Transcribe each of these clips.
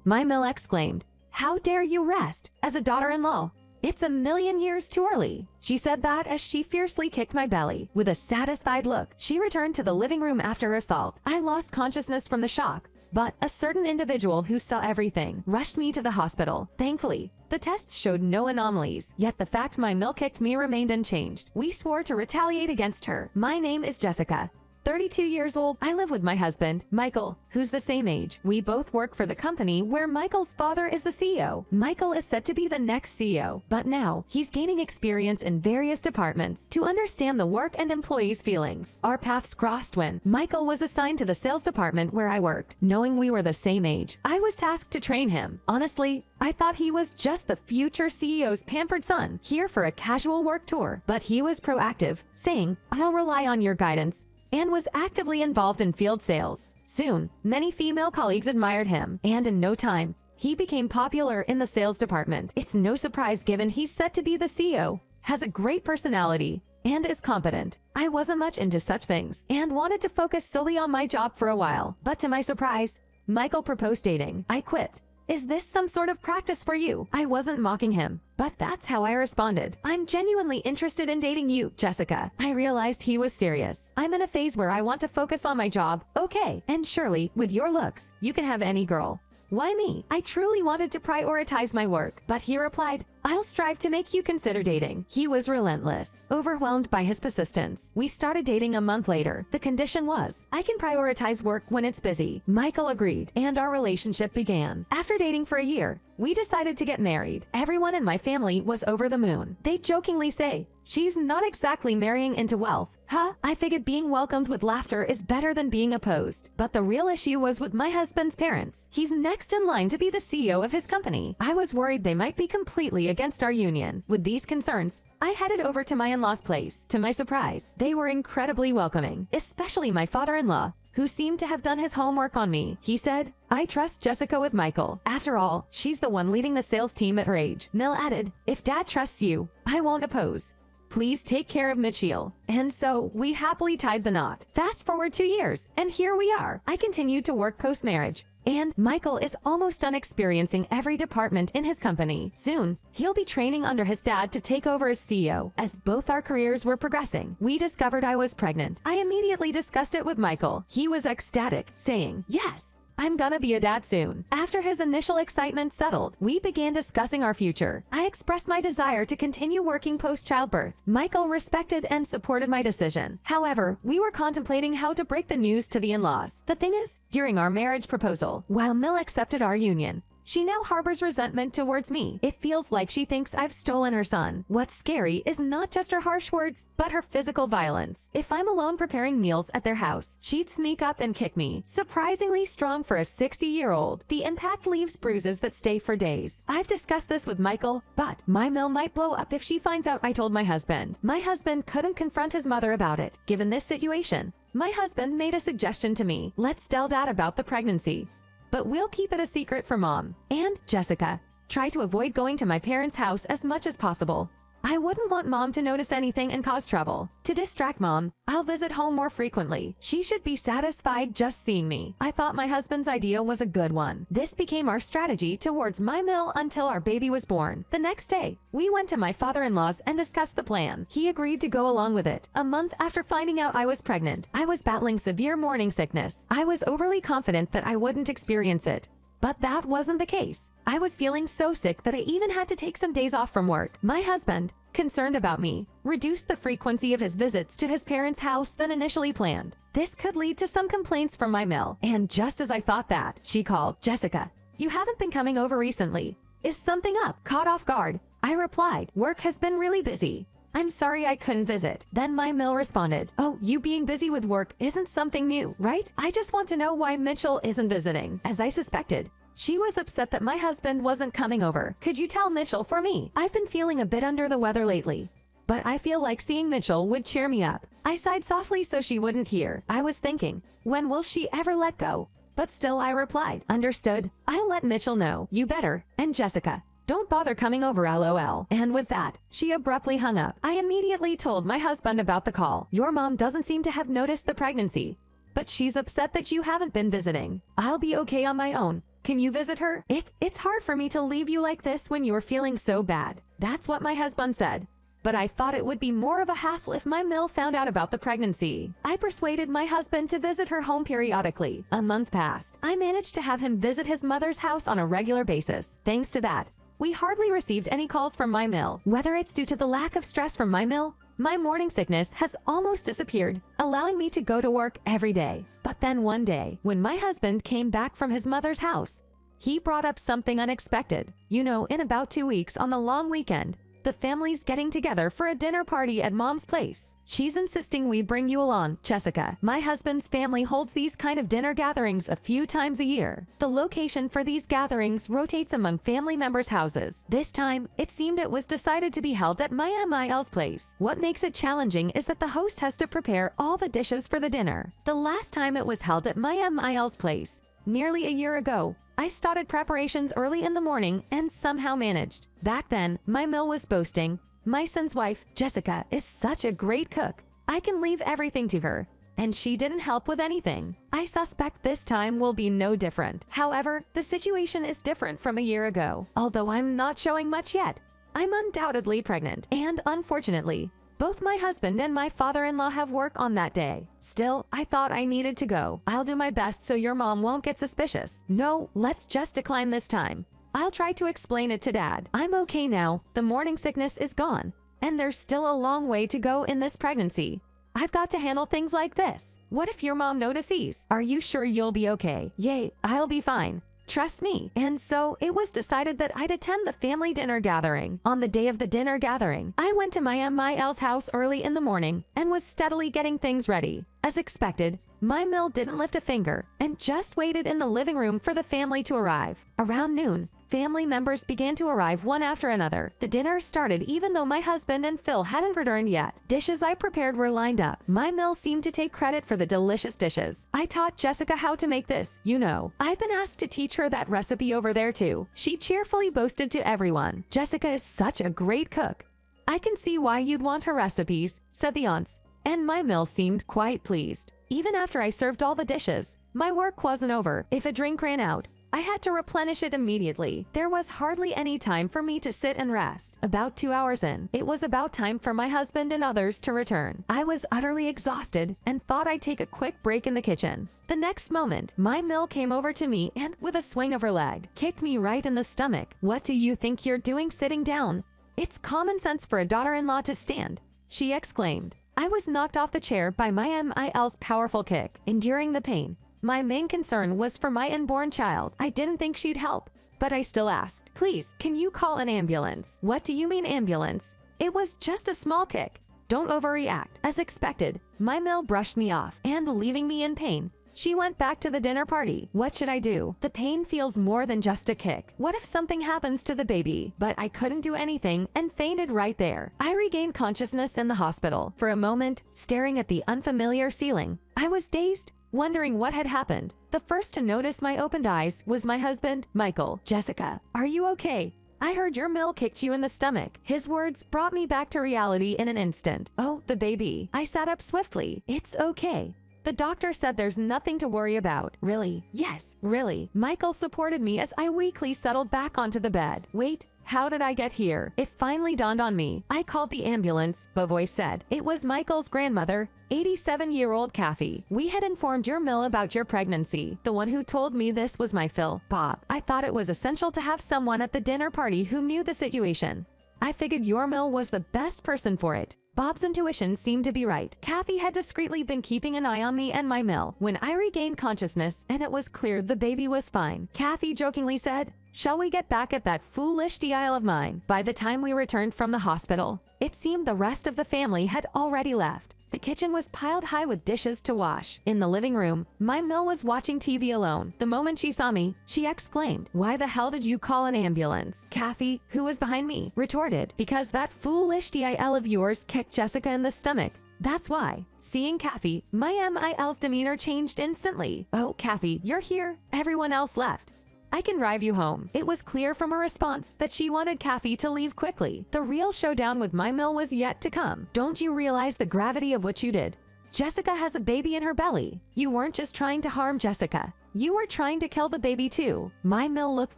My Mill exclaimed. "How dare you rest, as a daughter-in-law? It's a million years too early." She said that as she fiercely kicked my belly. With a satisfied look, she returned to the living room after her assault. I lost consciousness from the shock, but a certain individual who saw everything rushed me to the hospital. Thankfully, the tests showed no anomalies, yet the fact my Mill kicked me remained unchanged. We swore to retaliate against her. My name is Jessica. 32 years old. I live with my husband, Michael, who's the same age. We both work for the company where Michael's father is the CEO. Michael is set to be the next CEO, but now he's gaining experience in various departments to understand the work and employees' feelings. Our paths crossed when Michael was assigned to the sales department where I worked. Knowing we were the same age, I was tasked to train him. Honestly, I thought he was just the future CEO's pampered son, here for a casual work tour, but he was proactive, saying, "I'll rely on your guidance," and was actively involved in field sales. Soon, many female colleagues admired him, and in no time, he became popular in the sales department. It's no surprise given he's set to be the CEO, has a great personality, and is competent. I wasn't much into such things, and wanted to focus solely on my job for a while. But to my surprise, Michael proposed dating. I quipped, "Is this some sort of practice for you?" I wasn't mocking him, but that's how I responded. "I'm genuinely interested in dating you, Jessica." I realized he was serious. "I'm in a phase where I want to focus on my job." "Okay, and surely, with your looks, you can have any girl." "Why me?" I truly wanted to prioritize my work, but he replied, "I'll strive to make you consider dating." He was relentless. Overwhelmed by his persistence, we started dating a month later. The condition was, I can prioritize work when it's busy. Michael agreed, and our relationship began. After dating for a year, we decided to get married. Everyone in my family was over the moon. They jokingly say, "She's not exactly marrying into wealth." Huh? I figured being welcomed with laughter is better than being opposed. But the real issue was with my husband's parents. He's next in line to be the CEO of his company. I was worried they might be completely against our union. With these concerns, I headed over to my in-laws' place. To my surprise, they were incredibly welcoming, especially my father-in-law, who seemed to have done his homework on me. He said, "I trust Jessica with Michael. After all, she's the one leading the sales team at her age." Mill added, "If Dad trusts you, I won't oppose. Please take care of Mitchell." And so, we happily tied the knot. Fast forward 2 years, and here we are. I continued to work post-marriage, and Michael is almost done experiencing every department in his company. Soon, he'll be training under his dad to take over as CEO. As both our careers were progressing, we discovered I was pregnant. I immediately discussed it with Michael. He was ecstatic, saying, "Yes, I'm gonna be a dad soon." After his initial excitement settled, we began discussing our future. I expressed my desire to continue working post-childbirth. Michael respected and supported my decision. However, we were contemplating how to break the news to the in-laws. The thing is, during our marriage proposal, while Mill accepted our union, she now harbors resentment towards me. It feels like she thinks I've stolen her son. What's scary is not just her harsh words, but her physical violence. If I'm alone preparing meals at their house, she'd sneak up and kick me. Surprisingly strong for a 60-year-old, the impact leaves bruises that stay for days. I've discussed this with Michael, but my Mill might blow up if she finds out I told my husband. My husband couldn't confront his mother about it. Given this situation, my husband made a suggestion to me. Let's tell Dad about the pregnancy, but we'll keep it a secret for Mom. And Jessica, try to avoid going to my parents' house as much as possible. I wouldn't want Mom to notice anything and cause trouble. To distract Mom, I'll visit home more frequently. She should be satisfied just seeing me." I thought my husband's idea was a good one. This became our strategy towards my Mill until our baby was born. The next day, we went to my father-in-law's and discussed the plan. He agreed to go along with it. A month after finding out I was pregnant, I was battling severe morning sickness. I was overly confident that I wouldn't experience it, but that wasn't the case. I was feeling so sick that I even had to take some days off from work. My husband, concerned about me, reduced the frequency of his visits to his parents' house than initially planned. This could lead to some complaints from my Mill. And just as I thought that, she called. "Jessica, you haven't been coming over recently. Is something up?" Caught off guard, I replied, "Work has been really busy. I'm sorry I couldn't visit." Then my Mill responded, "Oh, you being busy with work isn't something new, right? I just want to know why Mitchell isn't visiting." As I suspected, she was upset that my husband wasn't coming over. "Could you tell Mitchell for me? I've been feeling a bit under the weather lately, but I feel like seeing Mitchell would cheer me up." I sighed softly so she wouldn't hear. I was thinking, when will she ever let go? But still I replied, "Understood. I'll let Mitchell know. You better. And Jessica, don't bother coming over, lol." And with that, she abruptly hung up. I immediately told my husband about the call. "Your mom doesn't seem to have noticed the pregnancy, but she's upset that you haven't been visiting. I'll be okay on my own. Can you visit her? It's hard for me to leave you like this when you're feeling so bad. That's what my husband said. But I thought it would be more of a hassle if my mill found out about the pregnancy. I persuaded my husband to visit her home periodically. A month passed. I managed to have him visit his mother's house on a regular basis. Thanks to that, we hardly received any calls from my mill. Whether it's due to the lack of stress from my mill, my morning sickness has almost disappeared, allowing me to go to work every day. But then one day, when my husband came back from his mother's house, he brought up something unexpected. You know, in about 2 weeks on the long weekend, the family's getting together for a dinner party at Mom's place. She's insisting we bring you along, Jessica. My husband's family holds these kind of dinner gatherings a few times a year. The location for these gatherings rotates among family members' houses. This time, it seemed it was decided to be held at my MIL's place. What makes it challenging is that the host has to prepare all the dishes for the dinner. The last time it was held at my MIL's place, nearly a year ago, I started preparations early in the morning and somehow managed. Back then, my mill was boasting, "My son's wife, Jessica, is such a great cook. I can leave everything to her." And she didn't help with anything. I suspect this time will be no different. However, the situation is different from a year ago. Although I'm not showing much yet, I'm undoubtedly pregnant. And unfortunately, both my husband and my father-in-law have work on that day. Still, I thought I needed to go. I'll do my best so your mom won't get suspicious. No, let's just decline this time. I'll try to explain it to Dad. I'm okay now. The morning sickness is gone. And there's still a long way to go in this pregnancy. I've got to handle things like this. What if your mom notices? Are you sure you'll be okay? Yay, I'll be fine. Trust me. And so it was decided that I'd attend the family dinner gathering. On the day of the dinner gathering, I went to my MIL's house early in the morning and was steadily getting things ready. As expected, my mill didn't lift a finger and just waited in the living room for the family to arrive. Around noon, family members began to arrive one after another. The dinner started even though my husband and Phil hadn't returned yet. Dishes I prepared were lined up. My mill seemed to take credit for the delicious dishes. I taught Jessica how to make this, you know. I've been asked to teach her that recipe over there too. She cheerfully boasted to everyone. Jessica is such a great cook. I can see why you'd want her recipes, said the aunts, and my mill seemed quite pleased. Even after I served all the dishes, my work wasn't over. If a drink ran out, I had to replenish it immediately. There was hardly any time for me to sit and rest. About 2 hours in, it was about time for my husband and others to return. I was utterly exhausted and thought I'd take a quick break in the kitchen. The next moment, my mill came over to me and, with a swing of her leg, kicked me right in the stomach. "What do you think you're doing sitting down? It's common sense for a daughter-in-law to stand," she exclaimed. I was knocked off the chair by my MIL's powerful kick, enduring the pain. My main concern was for my unborn child. I didn't think she'd help, but I still asked, "Please, can you call an ambulance?" "What do you mean ambulance? It was just a small kick. Don't overreact." As expected, my mill brushed me off, and leaving me in pain, she went back to the dinner party. What should I do? The pain feels more than just a kick. What if something happens to the baby? But I couldn't do anything and fainted right there. I regained consciousness in the hospital. For a moment, staring at the unfamiliar ceiling, I was dazed, wondering what had happened. The first to notice my opened eyes was my husband, Michael. "Jessica, are you okay? I heard your mill kicked you in the stomach." His words brought me back to reality in an instant. "Oh, the baby." I sat up swiftly. "It's okay. The doctor said there's nothing to worry about." "Really?" "Yes, really." Michael supported me as I weakly settled back onto the bed. "Wait, how did I get here?" It finally dawned on me. I called the ambulance, a voice said. It was Michael's grandmother, 87-year-old Kathy. "We had informed your mill about your pregnancy." The one who told me this was my Phil, Bob. I thought it was essential to have someone at the dinner party who knew the situation. I figured your mill was the best person for it. Bob's intuition seemed to be right. Kathy had discreetly been keeping an eye on me and my mill. When I regained consciousness and it was clear the baby was fine, Kathy jokingly said, "Shall we get back at that foolish deal of mine?" By the time we returned from the hospital, it seemed the rest of the family had already left. The kitchen was piled high with dishes to wash. In the living room, my mill was watching TV alone. The moment she saw me, she exclaimed, "Why the hell did you call an ambulance?" Kathy, who was behind me, retorted, "Because that foolish deal of yours kicked Jessica in the stomach. That's why." Seeing Kathy, my MIL's demeanor changed instantly. "Oh, Kathy, you're here. Everyone else left. I can drive you home." It was clear from her response that she wanted Kathy to leave quickly. The real showdown with my mill was yet to come. "Don't you realize the gravity of what you did? Jessica has a baby in her belly. You weren't just trying to harm Jessica. You were trying to kill the baby too. My Mill looked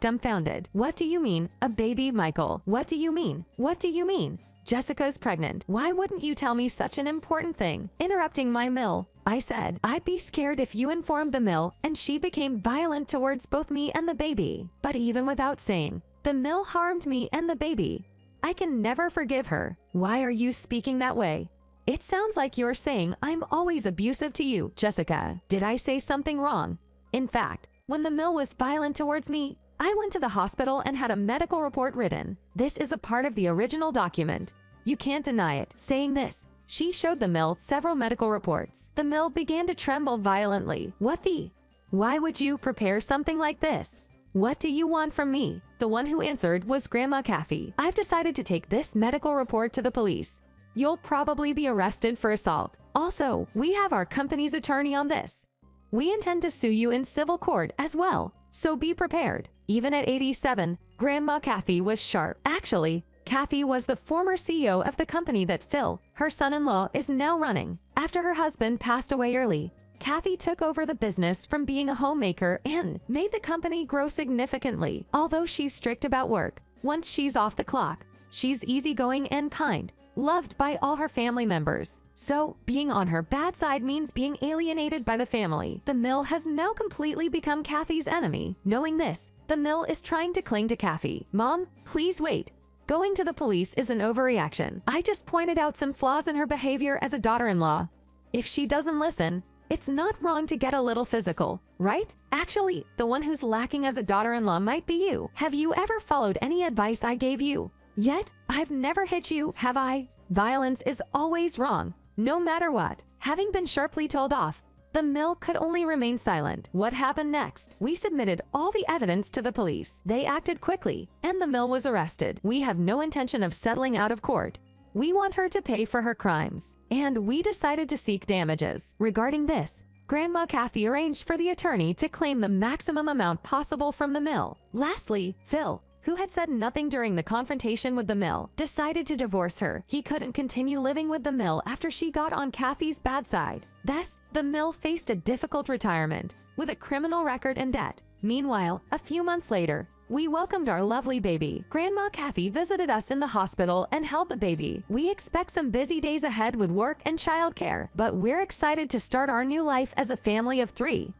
dumbfounded. What do you mean, a baby, Michael? What do you mean? What do you mean? Jessica's pregnant. Why wouldn't you tell me such an important thing? Interrupting my Mill, I said, I'd be scared if you informed the Mill and she became violent towards both me and the baby. But even without saying, the Mill harmed me and the baby. I can never forgive her. Why are you speaking that way? It sounds like you're saying I'm always abusive to you, Jessica. Did I say something wrong? In fact, when the Mill was violent towards me, I went to the hospital and had a medical report written. This is a part of the original document. You can't deny it. Saying this, she showed the Mill several medical reports. The Mill began to tremble violently. What the? Why would you prepare something like this? What do you want from me? The one who answered was Grandma Kathy. I've decided to take this medical report to the police. You'll probably be arrested for assault. Also, we have our company's attorney on this. We intend to sue you in civil court as well, so be prepared. Even at 87, Grandma Kathy was sharp. Actually, Kathy was the former CEO of the company that Phil, her son-in-law, is now running. After her husband passed away early, Kathy took over the business from being a homemaker and made the company grow significantly. Although she's strict about work, once she's off the clock, she's easygoing and kind, loved by all her family members. So, being on her bad side means being alienated by the family. The Mill has now completely become Kathy's enemy. Knowing this, the Mill is trying to cling to Kathy. Mom, please wait. Going to the police is an overreaction. I just pointed out some flaws in her behavior as a daughter-in-law. If she doesn't listen, it's not wrong to get a little physical, right? Actually, the one who's lacking as a daughter-in-law might be you. Have you ever followed any advice I gave you? Yet, I've never hit you, have I? Violence is always wrong, no matter what. Having been sharply told off, the Mill could only remain silent. What happened next? We submitted all the evidence to the police. They acted quickly, and the Mill was arrested. We have no intention of settling out of court. We want her to pay for her crimes, and we decided to seek damages. Regarding this, Grandma Kathy arranged for the attorney to claim the maximum amount possible from the Mill. Lastly, Phil, who had said nothing during the confrontation with the Mill, decided to divorce her. He couldn't continue living with the Mill after she got on Kathy's bad side. Thus, the Mill faced a difficult retirement, with a criminal record and debt. Meanwhile, a few months later, we welcomed our lovely baby. Grandma Kathy visited us in the hospital and held the baby. We expect some busy days ahead with work and childcare, but we're excited to start our new life as a family of 3.